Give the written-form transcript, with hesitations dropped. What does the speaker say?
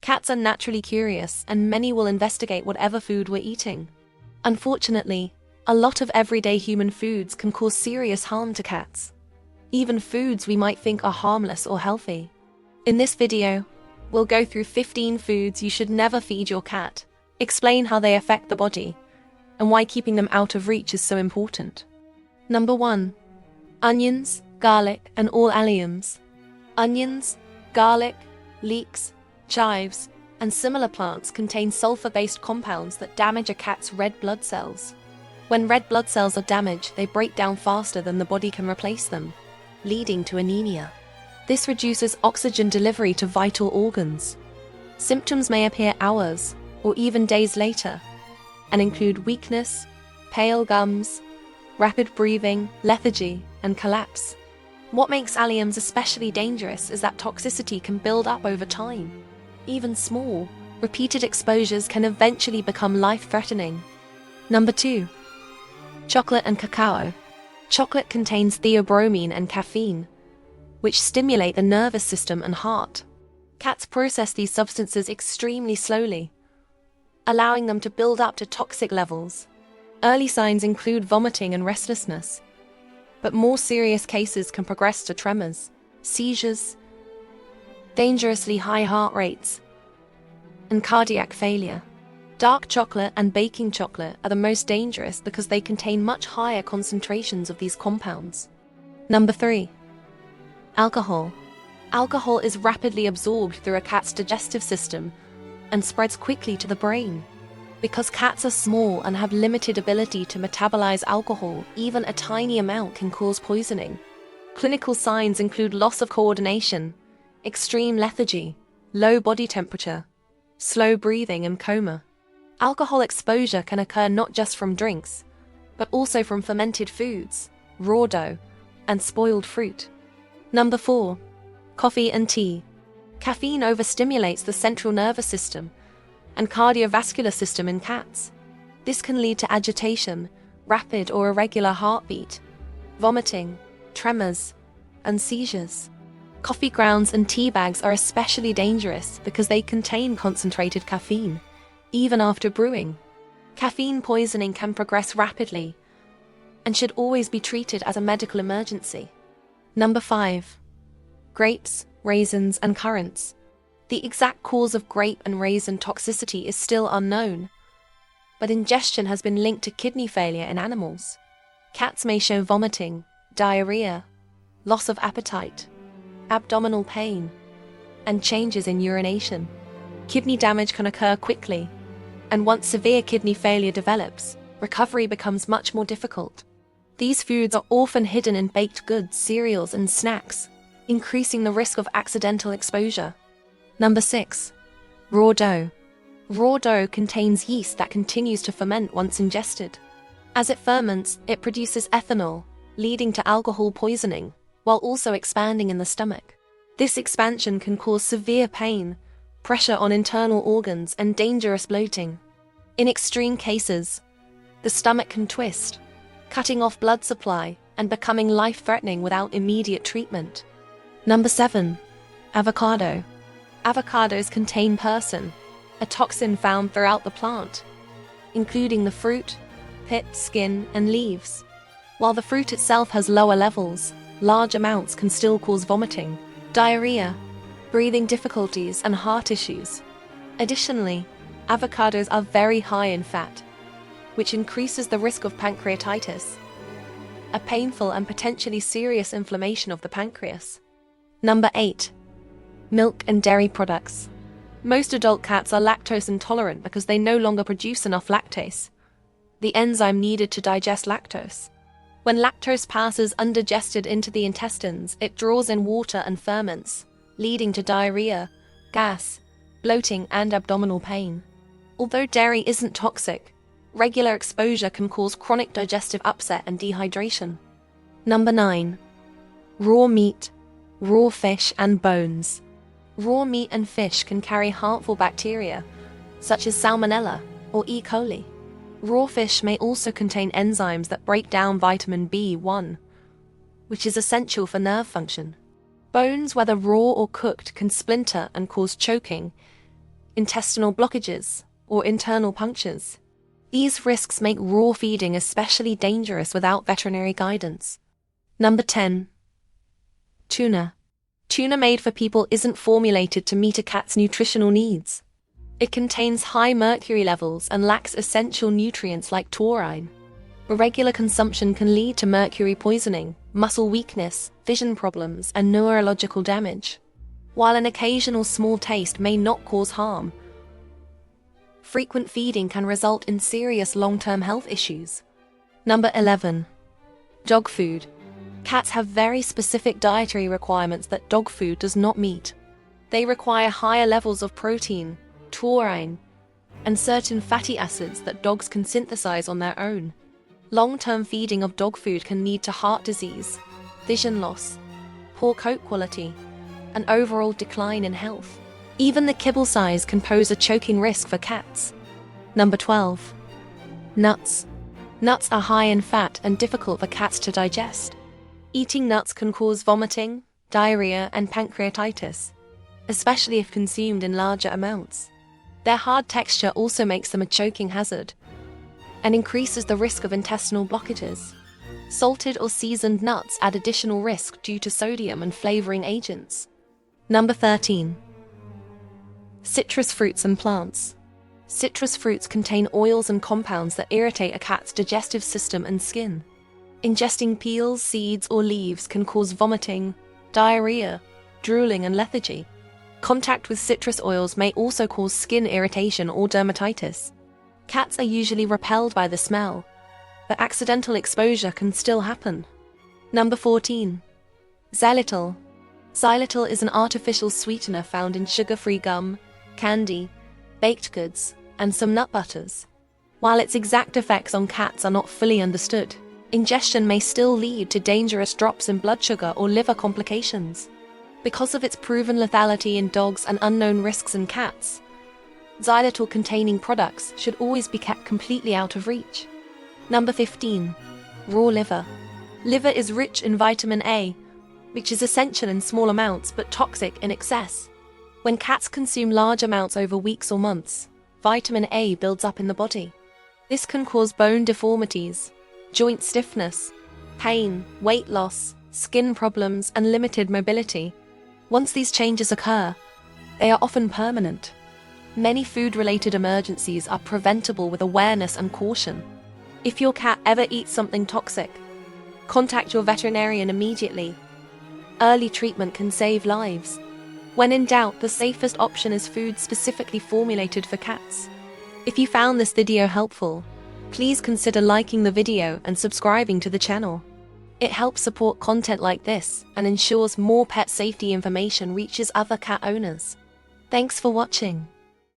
Cats are naturally curious, and many will investigate whatever food we're eating. Unfortunately, a lot of everyday human foods can cause serious harm to cats. Even foods we might think are harmless or healthy. In this video, we'll go through 15 foods you should never feed your cat, explain how they affect the body, and why keeping them out of reach is so important. Number 1. Onions, garlic, and all alliums. Onions, garlic, leeks, chives, and similar plants contain sulfur-based compounds that damage a cat's red blood cells. When red blood cells are damaged, they break down faster than the body can replace them, leading to anemia. This reduces oxygen delivery to vital organs. Symptoms may appear hours or even days later and include weakness, pale gums, rapid breathing, lethargy, and collapse. What makes alliums especially dangerous is that toxicity can build up over time. Even small, repeated exposures can eventually become life-threatening. Number 2. Chocolate and cacao. Chocolate contains theobromine and caffeine, which stimulate the nervous system and heart. Cats process these substances extremely slowly, allowing them to build up to toxic levels. Early signs include vomiting and restlessness, but more serious cases can progress to tremors, seizures, dangerously high heart rates, and cardiac failure. Dark chocolate and baking chocolate are the most dangerous because they contain much higher concentrations of these compounds. Number 3. Alcohol. Alcohol is rapidly absorbed through a cat's digestive system and spreads quickly to the brain. Because cats are small and have limited ability to metabolize alcohol, even a tiny amount can cause poisoning. Clinical signs include loss of coordination, extreme lethargy, low body temperature, slow breathing, and coma. Alcohol exposure can occur not just from drinks, but also from fermented foods, raw dough, and spoiled fruit. Number 4. Coffee and tea. Caffeine overstimulates the central nervous system and cardiovascular system in cats. This can lead to agitation, rapid or irregular heartbeat, vomiting, tremors, and seizures. Coffee grounds and tea bags are especially dangerous because they contain concentrated caffeine, even after brewing. Caffeine poisoning can progress rapidly and should always be treated as a medical emergency. Number 5. Grapes, raisins, and currants. The exact cause of grape and raisin toxicity is still unknown, but ingestion has been linked to kidney failure in animals. Cats may show vomiting, diarrhea, loss of appetite, abdominal pain, and changes in urination. Kidney damage can occur quickly, and once severe kidney failure develops, recovery becomes much more difficult. These foods are often hidden in baked goods, cereals, and snacks, increasing the risk of accidental exposure. Number 6. Raw dough. Raw dough contains yeast that continues to ferment once ingested. As it ferments, it produces ethanol, leading to alcohol poisoning, while also expanding in the stomach. This expansion can cause severe pain, pressure on internal organs, and dangerous bloating. In extreme cases, the stomach can twist, cutting off blood supply and becoming life-threatening without immediate treatment. Number 7. Avocado. Avocados contain persin, a toxin found throughout the plant, including the fruit, pit, skin, and leaves. While the fruit itself has lower levels, large amounts can still cause vomiting, diarrhea, breathing difficulties, and heart issues. Additionally, avocados are very high in fat, which increases the risk of pancreatitis, a painful and potentially serious inflammation of the pancreas. Number 8. Milk and dairy products. Most adult cats are lactose intolerant because they no longer produce enough lactase, the enzyme needed to digest lactose. When lactose passes undigested into the intestines, it draws in water and ferments, leading to diarrhea, gas, bloating, and abdominal pain. Although dairy isn't toxic, regular exposure can cause chronic digestive upset and dehydration. Number 9. Raw meat, raw fish, and bones. Raw meat and fish can carry harmful bacteria, such as Salmonella or E. coli. Raw fish may also contain enzymes that break down vitamin B1, which is essential for nerve function. Bones, whether raw or cooked, can splinter and cause choking, intestinal blockages, or internal punctures. These risks make raw feeding especially dangerous without veterinary guidance. Number 10. Tuna. Tuna made for people isn't formulated to meet a cat's nutritional needs. It contains high mercury levels and lacks essential nutrients like taurine. Irregular consumption can lead to mercury poisoning, muscle weakness, vision problems, and neurological damage. While an occasional small taste may not cause harm, frequent feeding can result in serious long-term health issues. Number 11. Dog food. Cats have very specific dietary requirements that dog food does not meet. They require higher levels of protein, taurine, and certain fatty acids that dogs can synthesize on their own. Long-term feeding of dog food can lead to heart disease, vision loss, poor coat quality, and overall decline in health. Even the kibble size can pose a choking risk for cats. Number 12. Nuts. Nuts are high in fat and difficult for cats to digest. Eating nuts can cause vomiting, diarrhea, and pancreatitis, especially if consumed in larger amounts. Their hard texture also makes them a choking hazard and increases the risk of intestinal blockages. Salted or seasoned nuts add additional risk due to sodium and flavoring agents. Number 13. Citrus fruits and plants. Citrus fruits contain oils and compounds that irritate a cat's digestive system and skin. Ingesting peels, seeds, or leaves can cause vomiting, diarrhea, drooling, and lethargy. Contact with citrus oils may also cause skin irritation or dermatitis. Cats are usually repelled by the smell, but accidental exposure can still happen. Number 14. Xylitol. Xylitol is an artificial sweetener found in sugar-free gum, candy, baked goods, and some nut butters. While its exact effects on cats are not fully understood, ingestion may still lead to dangerous drops in blood sugar or liver complications. Because of its proven lethality in dogs and unknown risks in cats, xylitol-containing products should always be kept completely out of reach. Number 15. Raw liver. Liver is rich in vitamin A, which is essential in small amounts but toxic in excess. When cats consume large amounts over weeks or months, vitamin A builds up in the body. This can cause bone deformities, joint stiffness, pain, weight loss, skin problems, and limited mobility. Once these changes occur, they are often permanent. Many food-related emergencies are preventable with awareness and caution. If your cat ever eats something toxic, contact your veterinarian immediately. Early treatment can save lives. When in doubt, the safest option is food specifically formulated for cats. If you found this video helpful, please consider liking the video and subscribing to the channel. It helps support content like this and ensures more pet safety information reaches other cat owners. Thanks for watching.